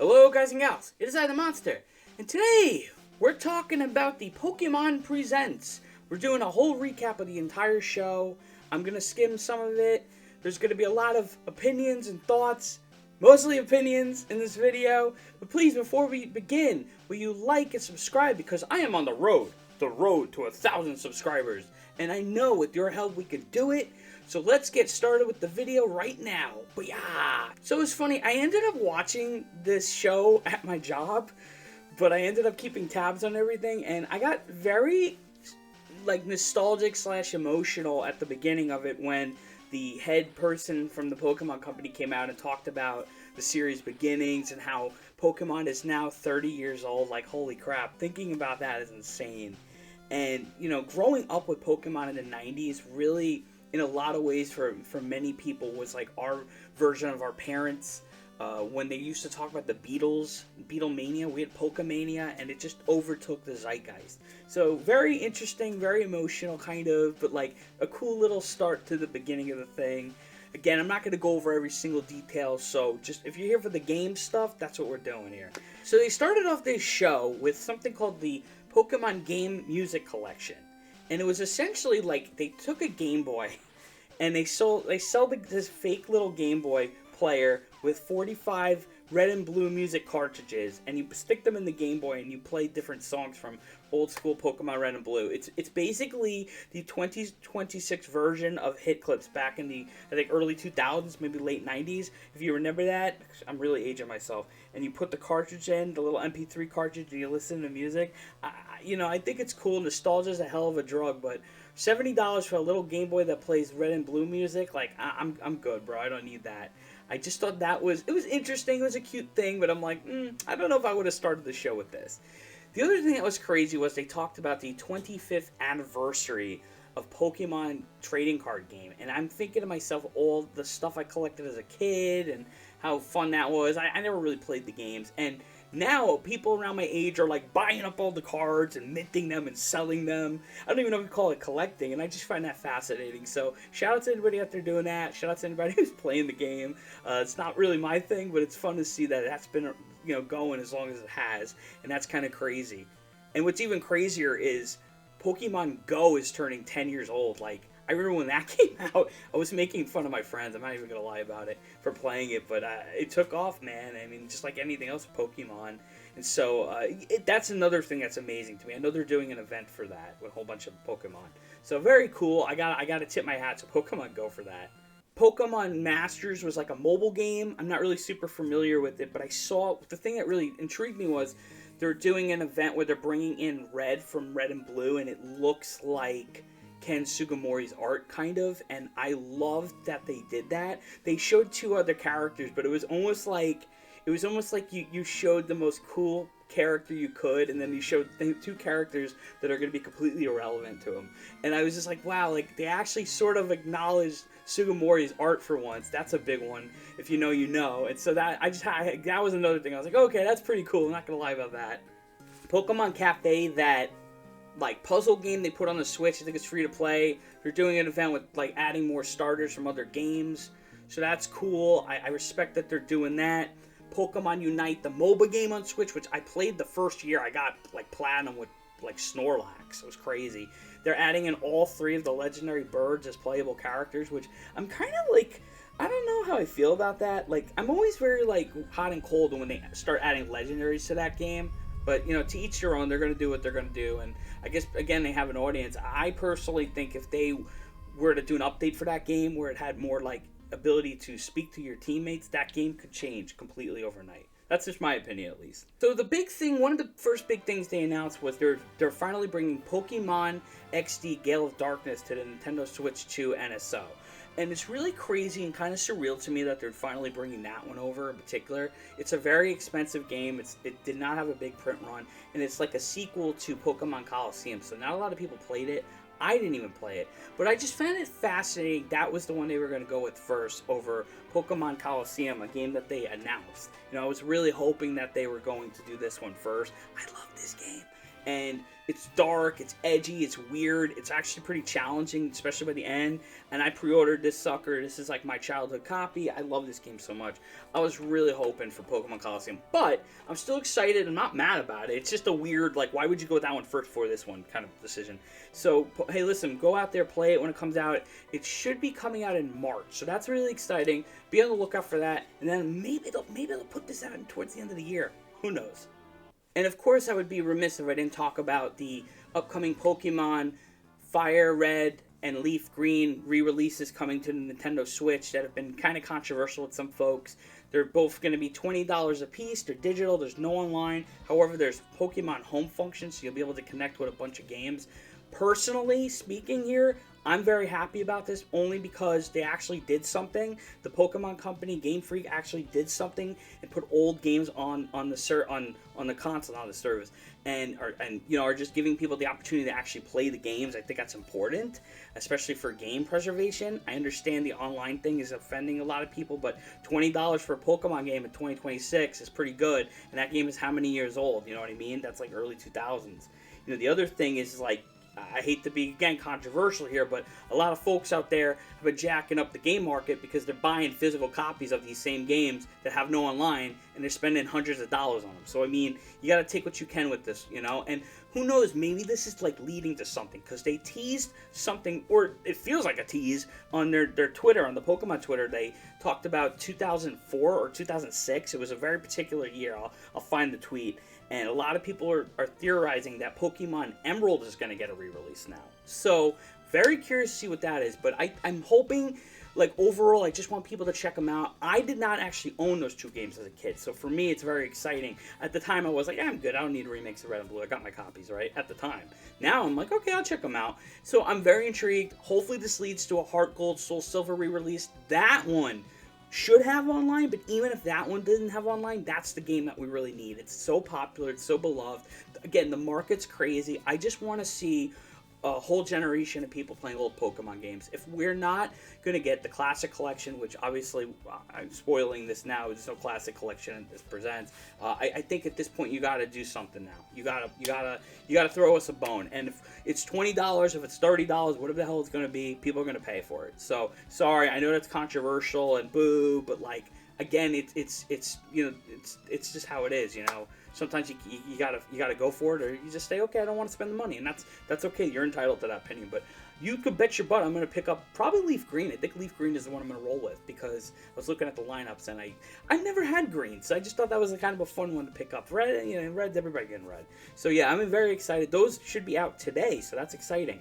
Hello guys and gals, it is I the Monster, and today we're talking about the Pokemon Presents. We're doing a whole recap of the entire show. I'm going to skim some of it. There's going to be a lot of opinions and thoughts, mostly opinions in this video. But please, before we begin, will you like and subscribe, because I am on the road to 1,000 subscribers. And I know with your help we can do it. So let's get started with the video right now. Booyah! So it's funny, I ended up watching this show at my job, but I ended up keeping tabs on everything, and I got very nostalgic / emotional at the beginning of it when the head person from the Pokemon company came out and talked about the series beginnings and how Pokemon is now 30 years old. Like, holy crap, thinking about that is insane. And, you know, growing up with Pokemon in the 90s really, in a lot of ways, for many people, was like our version of our parents. When they used to talk about the Beatlemania, we had Pokemania, and it just overtook the zeitgeist. So very interesting, very emotional kind of, but like a cool little start to the beginning of the thing. Again, I'm not going to go over every single detail, so just if you're here for the game stuff, that's what we're doing here. So they started off this show with something called the Pokemon Game Music Collection. And it was essentially like they took a Game Boy and they sell this fake little Game Boy player with 45 red and blue music cartridges, and you stick them in the Game Boy and you play different songs from old school Pokemon Red and Blue. It's basically the 2026 version of hit clips back in the, I think, early 2000s, maybe late 90s. If you remember that, I'm really aging myself. And you put the cartridge in, the little MP3 cartridge, and you listen to music. I think it's cool. Nostalgia is a hell of a drug, but $70 for a little Game Boy that plays red and blue music, like, I'm good, bro. I don't need that. I just thought it was interesting. It was a cute thing, but I'm like, I don't know if I would have started the show with this. The other thing that was crazy was they talked about the 25th anniversary of Pokemon trading card game, and I'm thinking to myself all the stuff I collected as a kid and how fun that was. I never really played the games, and now people around my age are like buying up all the cards and minting them and selling them. I don't even know if you call it collecting, and I just find that fascinating. So shout out to anybody out there doing that. Shout out to anybody who's playing the game. It's not really my thing, but it's fun to see that that's been going as long as it has, and that's kind of crazy. And what's even crazier is Pokemon Go is turning 10 years old. Like, I remember when that came out, I was making fun of my friends, I'm not even going to lie about it, for playing it, but it took off, man. I mean, just like anything else with Pokemon. And so, that's another thing that's amazing to me. I know they're doing an event for that with a whole bunch of Pokemon. So, very cool. I got to tip my hat to Pokemon Go for that. Pokemon Masters was like a mobile game. I'm not really super familiar with it, but I saw, the thing that really intrigued me was they're doing an event where they're bringing in Red from Red and Blue, and it looks like Ken Sugimori's art, kind of, and I loved that they did that. They showed two other characters, but it was almost like you showed the most cool character you could, and then you showed two characters that are going to be completely irrelevant to him. And I was just like, wow, like they actually sort of acknowledged Sugimori's art for once. That's a big one. If you know, you know. And so that was another thing. I was like, okay, that's pretty cool. I'm not going to lie about that. Pokemon Cafe, that like puzzle game they put on the Switch, I think it's free to play. They're doing an event with like adding more starters from other games, so that's cool. I respect that they're doing that. Pokemon Unite, the MOBA game on Switch, which I played the first year. I got like platinum with like Snorlax. It was crazy. They're adding in all 3 of the legendary birds as playable characters, which I'm kind of like, I don't know how I feel about that. Like, I'm always very like hot and cold when they start adding legendaries to that game. But, to each their own, they're going to do what they're going to do. And I guess, again, they have an audience. I personally think if they were to do an update for that game where it had more, like, ability to speak to your teammates, that game could change completely overnight. That's just my opinion, at least. So the big thing, one of the first big things they announced was they're finally bringing Pokemon XD Gale of Darkness to the Nintendo Switch 2 NSO. And it's really crazy and kind of surreal to me that they're finally bringing that one over in particular. It's a very expensive game. It did not have a big print run. And it's like a sequel to Pokemon Coliseum. So not a lot of people played it. I didn't even play it. But I just found it fascinating. That was the one they were going to go with first over Pokemon Coliseum, a game that they announced. I was really hoping that they were going to do this one first. I love this game. and it's dark, it's edgy, it's weird, it's actually pretty challenging, especially by the end, and I pre-ordered this sucker. This is like my childhood copy. I love this game so much. I was really hoping for Pokemon Coliseum, but I'm still excited. I'm not mad about it. It's just a weird, like, why would you go with that one first before this one kind of decision. So, hey, listen, go out there, play it when it comes out. It should be coming out in March, so that's really exciting. Be on the lookout for that, and then maybe they'll put this out towards the end of the year. Who knows? And of course, I would be remiss if I didn't talk about the upcoming Pokemon Fire Red and Leaf Green re-releases coming to the Nintendo Switch that have been kind of controversial with some folks. They're both going to be $20 a piece. They're digital. There's no online. However, there's Pokemon Home function, so you'll be able to connect with a bunch of games. Personally speaking here, I'm very happy about this only because they actually did something. The Pokemon Company, Game Freak, actually did something and put old games on the console, on the service, and are just giving people the opportunity to actually play the games. I think that's important, especially for game preservation. I understand the online thing is offending a lot of people, but $20 for a Pokemon game in 2026 is pretty good, and that game is how many years old? You know what I mean? That's like early 2000s. The other thing is like, I hate to be, again, controversial here, but a lot of folks out there have been jacking up the game market because they're buying physical copies of these same games that have no online, and they're spending hundreds of dollars on them. So, I mean, you got to take what you can with this, and who knows, maybe this is, like, leading to something, because they teased something, or it feels like a tease, on their Twitter, on the Pokemon Twitter. They talked about 2004 or 2006. It was a very particular year. I'll find the tweet. And a lot of people are theorizing that Pokemon Emerald is going to get a re-release now. So, very curious to see what that is. But I'm hoping, like, overall, I just want people to check them out. I did not actually own those two games as a kid. So, for me, it's very exciting. At the time, I was like, yeah, I'm good. I don't need remakes of Red and Blue. I got my copies, right? At the time. Now, I'm like, okay, I'll check them out. So, I'm very intrigued. Hopefully, this leads to a Heart Gold, Soul Silver re-release. That one should have online, but even if that one didn't have online, that's the game that we really need. It's so popular, it's so beloved. Again, the market's crazy. I just want to see a whole generation of people playing old Pokemon games. If we're not going to get the Classic Collection, which obviously, I'm spoiling this now, there's no Classic Collection this presents, I think at this point you got to do something now. You gotta throw us a bone. And if it's $20, if it's $30, whatever the hell it's going to be, people are going to pay for it. So, sorry, I know that's controversial and boo, but like, again, it's just how it is, Sometimes you gotta go for it, or you just say, okay, I don't want to spend the money, and that's okay. You're entitled to that opinion, but you could bet your butt I'm gonna pick up probably Leaf Green. I think Leaf Green is the one I'm gonna roll with, because I was looking at the lineups and I never had green, so I just thought that was a kind of a fun one to pick up. Red, red's everybody getting red. So yeah, I'm very excited. Those should be out today, so that's exciting.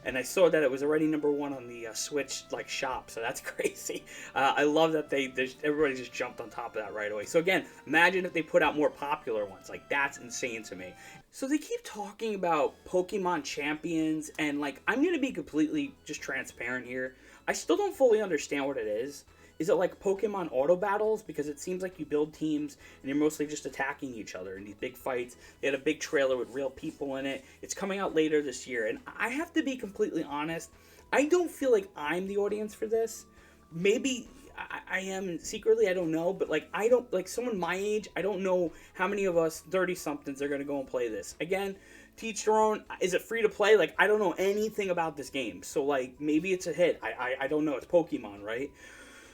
And I saw that it was already #1 on the Switch shop, so that's crazy. I love that everybody just jumped on top of that right away. So again, imagine if they put out more popular ones. Like, that's insane to me. So they keep talking about Pokemon Champions, and I'm gonna be completely just transparent here. I still don't fully understand what it is. Is it like Pokemon auto battles? Because it seems like you build teams and you're mostly just attacking each other in these big fights. They had a big trailer with real people in it. It's coming out later this year. And I have to be completely honest, I don't feel like I'm the audience for this. Maybe I am secretly, I don't know. But I don't, someone my age, I don't know how many of us 30-somethings are going to go and play this. Again, to each their own. Is it free to play? I don't know anything about this game. So maybe it's a hit. I don't know. It's Pokemon, right?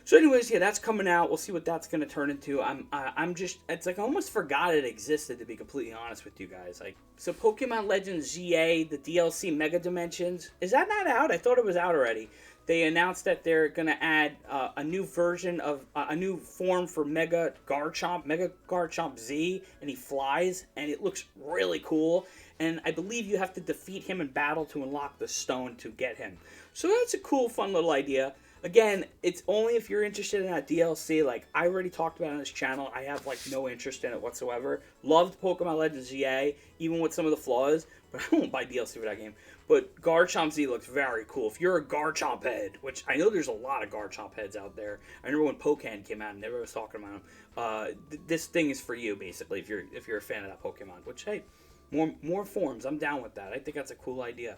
So anyways, yeah, that's coming out. We'll see what that's going to turn into. I'm just, it's I almost forgot it existed, to be completely honest with you guys. So Pokemon Legends GA, the DLC Mega Dimensions, is that not out? I thought it was out already. They announced that they're going to add a new version of, a new form for Mega Garchomp Z, and he flies, and it looks really cool. And I believe you have to defeat him in battle to unlock the stone to get him. So that's a cool, fun little idea. Again, it's only if you're interested in that DLC. I already talked about on this channel, I have no interest in it whatsoever. Loved Pokemon Legends GA, even with some of the flaws, but I won't buy DLC for that game. But Garchomp Z looks very cool. If you're a Garchomp head, which I know there's a lot of Garchomp heads out there. I remember when Pokken came out and everyone was talking about him. This thing is for you, basically, if you're a fan of that Pokemon. Which, hey, more forms. I'm down with that. I think that's a cool idea.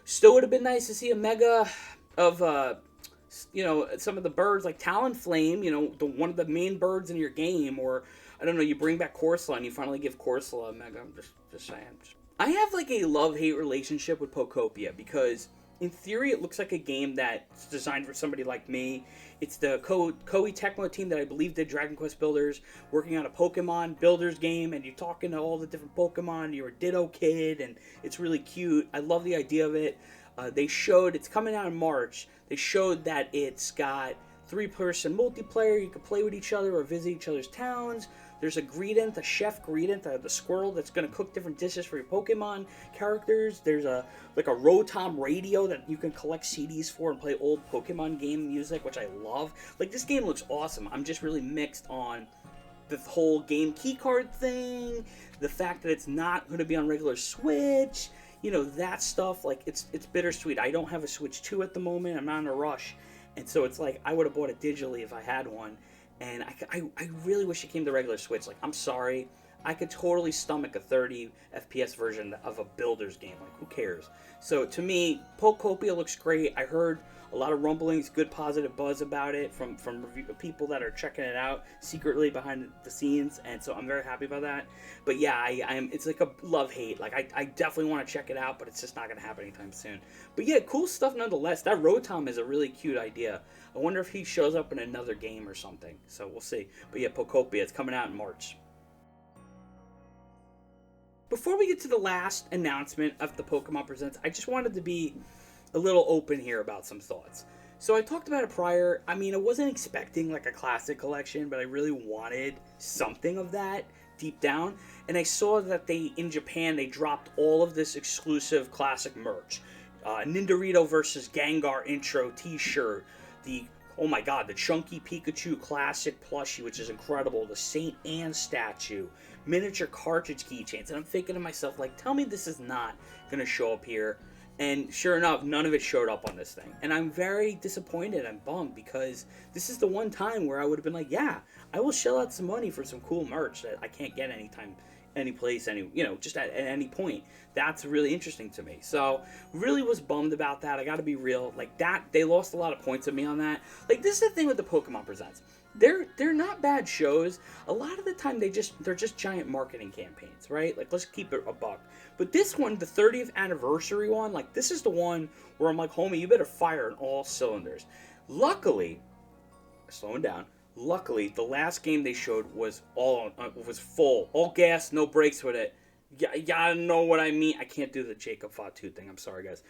Still would have been nice to see a Mega of some of the birds like Talonflame, one of the main birds in your game, or I don't know, you bring back Corsola and you finally give Corsola a Mega. I'm just saying, I have like a love-hate relationship with Pokopia because in theory it looks like a game that's designed for somebody like me. It's the Koei Tecmo team that I believe did Dragon Quest Builders, working on a Pokemon Builders game, and you're talking to all the different Pokemon, you're a Ditto kid, and it's really cute. I love the idea of it. They showed, it's coming out in March, they showed that it's got 3-person multiplayer, you can play with each other or visit each other's towns. There's a Greedent, a Chef Greedent, the squirrel that's going to cook different dishes for your Pokemon characters. There's a Rotom radio that you can collect CDs for and play old Pokemon game music, which I love. Like, this game looks awesome. I'm just really mixed on the whole game keycard thing, the fact that it's not going to be on regular Switch, you know, that stuff. Like, it's bittersweet. I don't have a Switch 2 at the moment. I'm not in a rush. And so it's like, I would have bought it digitally if I had one. And I really wish it came to regular Switch. Like, I'm sorry. I could totally stomach a 30 FPS version of a Builders game. Like, who cares? So, to me, Pokopia looks great. I heard a lot of rumblings, good positive buzz about it from people that are checking it out secretly behind the scenes. And so I'm very happy about that. But yeah, it's like a love-hate. Like, I definitely want to check it out, but it's just not going to happen anytime soon. But yeah, cool stuff nonetheless. That Rotom is a really cute idea. I wonder if he shows up in another game or something. So we'll see. But yeah, Pokopia, it's coming out in March. Before we get to the last announcement of the Pokemon Presents, I just wanted to be a little open here about some thoughts. So I talked about it prior. I mean, I wasn't expecting like a classic collection, but I really wanted something of that deep down. And I saw that in Japan, they dropped all of this exclusive classic merch. Nindorito versus Gengar intro t-shirt, oh my god, the Chunky Pikachu Classic plushie, which is incredible, the St. Anne statue, miniature cartridge keychains, and I'm thinking to myself, like, tell me this is not going to show up here. And sure enough, none of it showed up on this thing. And I'm very disappointed and bummed because this is the one time where I would have been like, yeah, I will shell out some money for some cool merch that I can't get anytime, any place, just at any point. That's really interesting to me. So really was bummed about that. I got to be real. Like that, they lost a lot of points at me on that. Like, this is the thing with the Pokemon Presents. They're not bad shows. A lot of the time they're just giant marketing campaigns, right? Like, let's keep it a buck. But this one, the 30th anniversary one, like, this is the one where I'm like, homie, you better fire on all cylinders. Luckily, slowing down. Luckily, the last game they showed was full, all gas, no brakes with it. You gotta know what I mean. I can't do the Jacob Fatu thing. I'm sorry, guys.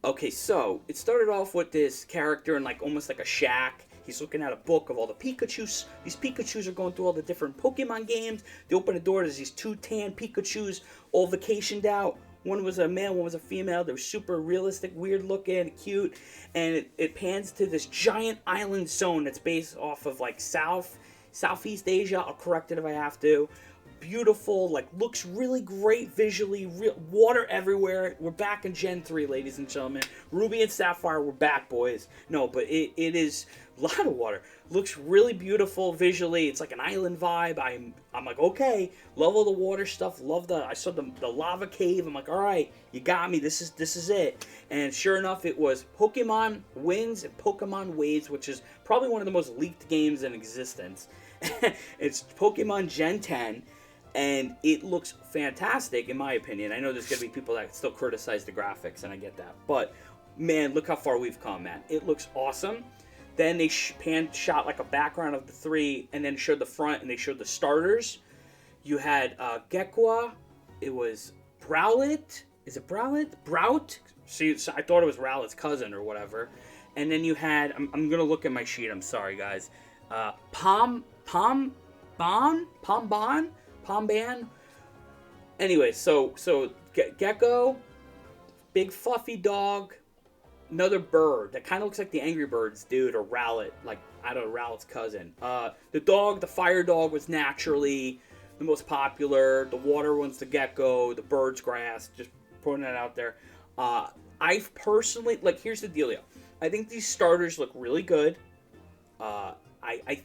Okay, so it started off with this character in like almost like a shack. He's looking at a book of all the Pikachus. These Pikachus are going through all the different Pokemon games. They open the door, there's these 2 tan Pikachus all vacationed out. One was a male, one was a female. They were super realistic, weird looking, cute. And it pans to this giant island zone that's based off of like Southeast Asia. I'll correct it if I have to. Beautiful, like, looks really great visually, water everywhere. We're back in Gen 3, ladies and gentlemen. Ruby and Sapphire, we're back, boys. No, but it is a lot of water. Looks really beautiful visually. It's like an island vibe. I'm like, okay, love all the water stuff. I saw the lava cave. I'm like, all right, you got me. This is it. And sure enough, it was Pokemon Winds and Pokemon Waves, which is probably one of the most leaked games in existence. It's Pokemon Gen 10. And it looks fantastic, in my opinion. I know there's going to be people that still criticize the graphics, and I get that. But, man, look how far we've come, man. It looks awesome. Then they shot like a background of the 3, and then showed the front, and they showed the starters. You had Gekwa. It was Browlet. Is it Browlet? Brout? See, so I thought it was Rowlet's cousin or whatever. And then you had, I'm going to look at my sheet. I'm sorry, guys. Pomban? Anyway, so Gecko, big fluffy dog, another bird that kind of looks like the Angry Birds dude, or Rowlet, like, I don't know, Rowlet's cousin. The fire dog was naturally the most popular. The water one's the Gecko, the bird's grass, just putting that out there. I've personally, like, here's the dealio. I think these starters look really good. I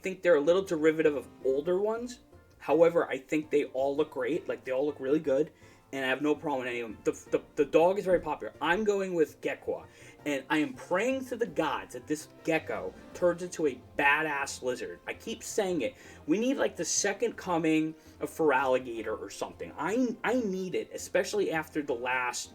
think they're a little derivative of older ones. However, I think they all look great. Like, they all look really good. And I have no problem with any of them. The dog is very popular. I'm going with Gekwa. And I am praying to the gods that this gecko turns into a badass lizard. I keep saying it. We need like the second coming of Feraligatr or something. I need it, especially after the last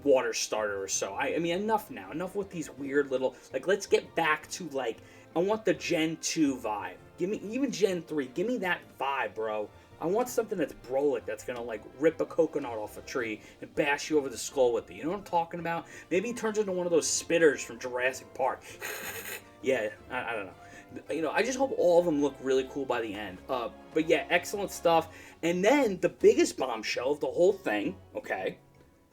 water starter or so. I mean, enough now. Enough with these weird little... Like, let's get back to, like... I want the Gen 2 vibe. Give me... Even Gen 3. Give me that vibe, bro. I want something that's brolic, that's gonna, like, rip a coconut off a tree and bash you over the skull with it. You know what I'm talking about? Maybe he turns into one of those spitters from Jurassic Park. Yeah, I don't know. You know, I just hope all of them look really cool by the end. But yeah, excellent stuff. And then the biggest bombshell of the whole thing, okay...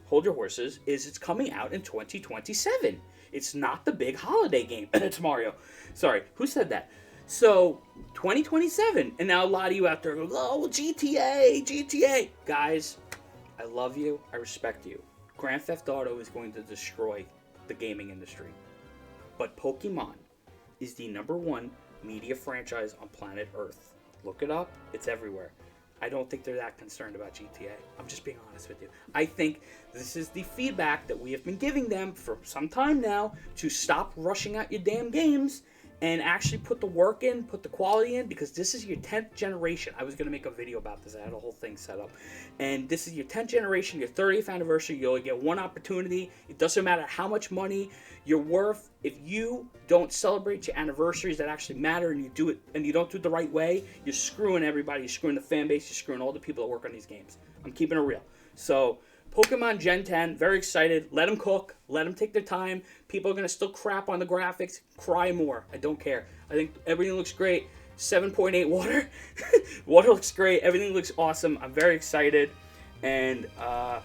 Hold your horses, is it's coming out in 2027. It's not the big holiday game. It's Mario. Sorry, who said that? So, 2027. And now a lot of you out there go, oh, GTA. Guys, I love you. I respect you. Grand Theft Auto is going to destroy the gaming industry. But Pokemon is the #1 media franchise on planet Earth. Look it up. It's everywhere. I don't think they're that concerned about GTA. I'm just being honest with you. I think this is the feedback that we have been giving them for some time now to stop rushing out your damn games and actually put the work in, put the quality in, because this is your 10th generation. I was going to make a video about this. I had a whole thing set up. And this is your 10th generation, your 30th anniversary. You only get one opportunity. It doesn't matter how much money you're worth. If you don't celebrate your anniversaries that actually matter and you do it and you don't do it the right way, you're screwing everybody. You're screwing the fan base. You're screwing all the people that work on these games. I'm keeping it real. So, Pokemon Gen 10, very excited. Let them cook. Let them take their time. People are going to still crap on the graphics. Cry more. I don't care. I think everything looks great. 7.8 water. Water looks great. Everything looks awesome. I'm very excited. And I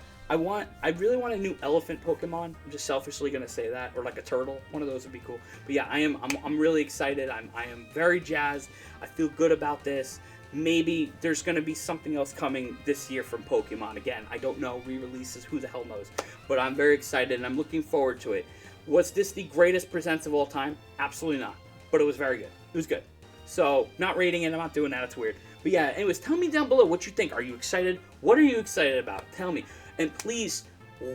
really want a new elephant Pokemon. I'm just selfishly going to say that. Or like a turtle. One of those would be cool. But yeah, I'm really excited. I am very jazzed. I feel good about this. Maybe there's going to be something else coming this year from Pokemon. Again, I don't know. Re-releases, who the hell knows. But I'm very excited and I'm looking forward to it. Was this the greatest presents of all time? Absolutely not. But it was very good. It was good. So, not rating it. I'm not doing that. It's weird. But yeah, anyways, tell me down below what you think. Are you excited? What are you excited about? Tell me. And please,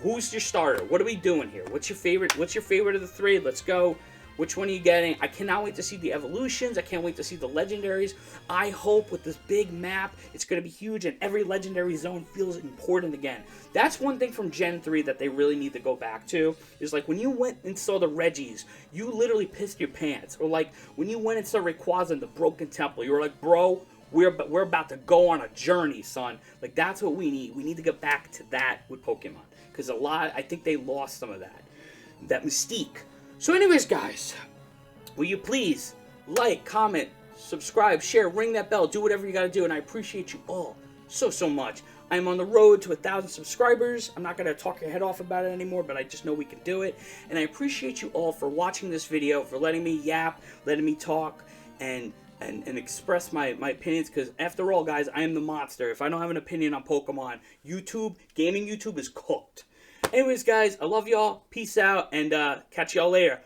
who's your starter? What are we doing here? What's your favorite? What's your favorite of the three? Let's go. Which one are you getting? I cannot wait to see the evolutions. I can't wait to see the legendaries. I hope with this big map, it's going to be huge and every legendary zone feels important again. That's one thing from Gen 3 that they really need to go back to. Is like when you went and saw the Reggies, you literally pissed your pants. Or like when you went and saw Rayquaza in the Broken Temple, you were like, bro, we're about to go on a journey, son. Like that's what we need. We need to get back to that with Pokemon. Because I think they lost some of that mystique. So anyways, guys, will you please like, comment, subscribe, share, ring that bell, do whatever you got to do, and I appreciate you all so much. I'm on the road to 1,000 subscribers. I'm not going to talk your head off about it anymore, but I just know we can do it. And I appreciate you all for watching this video, for letting me yap, letting me talk, and express my opinions, because after all, guys, I am the monster. If I don't have an opinion on Pokemon, gaming YouTube is cooked. Anyways, guys, I love y'all. Peace out, and catch y'all later.